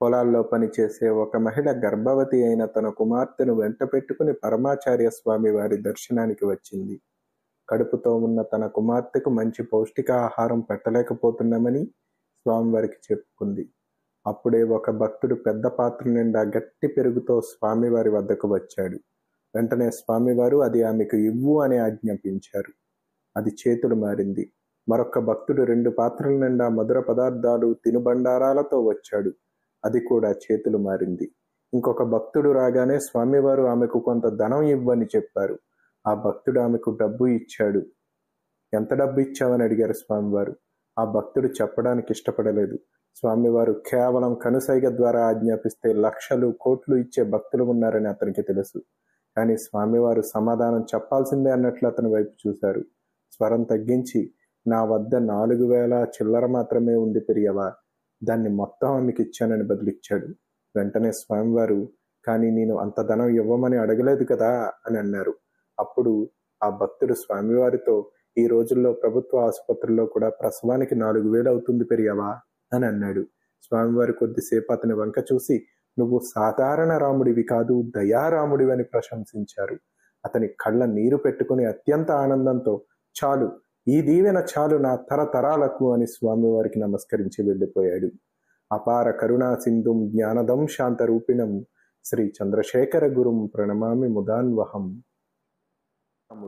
పొలాల్లో పనిచేసే ఒక మహిళ గర్భవతి అయిన తన కుమార్తెను వెంట పెట్టుకుని పరమాచార్య స్వామి వారి దర్శనానికి వచ్చింది. కడుపుతో ఉన్న తన కుమార్తెకు మంచి పౌష్టికాహారం పెట్టలేకపోతున్నామని స్వామివారికి చెప్పుకుంది. అప్పుడే ఒక భక్తుడు పెద్ద పాత్ర నిండా గట్టి పెరుగుతో స్వామివారి వద్దకు వచ్చాడు. వెంటనే స్వామివారు అది ఆమెకు ఇవ్వు అని ఆజ్ఞాపించారు. అది చేతులు మారింది. మరొక భక్తుడు 2 పాత్రల నిండా మధుర పదార్థాలు తినుబండారాలతో వచ్చాడు. అది కూడా చేతులు మారింది. ఇంకొక భక్తుడు రాగానే స్వామివారు ఆమెకు కొంత ధనం ఇవ్వని చెప్పారు. ఆ భక్తుడు ఆమెకు డబ్బు ఇచ్చాడు. ఎంత డబ్బు ఇచ్చావని అడిగారు స్వామివారు. ఆ భక్తుడు చెప్పడానికి ఇష్టపడలేదు. స్వామివారు కేవలం కనుసైగ ద్వారా ఆజ్ఞాపిస్తే లక్షలు కోట్లు ఇచ్చే భక్తులు ఉన్నారని అతనికి తెలుసు. కానీ స్వామివారు సమాధానం చెప్పాల్సిందే అన్నట్లు అతని వైపు చూశారు. స్వరం తగ్గించి, నా వద్ద 4,000 చిల్లర మాత్రమే ఉంది పెరియవా, దాన్ని మొత్తం ఆమెకి ఇచ్చానని బదులిచ్చాడు. వెంటనే స్వామివారు, కానీ నేను అంత ధనం ఇవ్వమని అడగలేదు కదా అని అన్నారు. అప్పుడు ఆ భక్తుడు స్వామివారితో, ఈ రోజుల్లో ప్రభుత్వ ఆసుపత్రుల్లో కూడా ప్రసవానికి 4,000 అవుతుంది పెరియవా అని అన్నాడు. స్వామివారు కొద్దిసేపు అతని వంక చూసి, నువ్వు సాధారణ రాముడివి కాదు, దయారాముడివి అని ప్రశంసించారు. అతని కళ్ళ నీరు పెట్టుకుని అత్యంత ఆనందంతో, చాలు, ఈ దీవెన చాలు నా తరతరాలకు అని స్వామివారికి నమస్కరించి వెళ్ళిపోయాడు. అపార కరుణా సింధుం జ్ఞానదం శాంతరూపిణం శ్రీ చంద్రశేఖర గురుం ప్రణమామి ముదాన్వహం.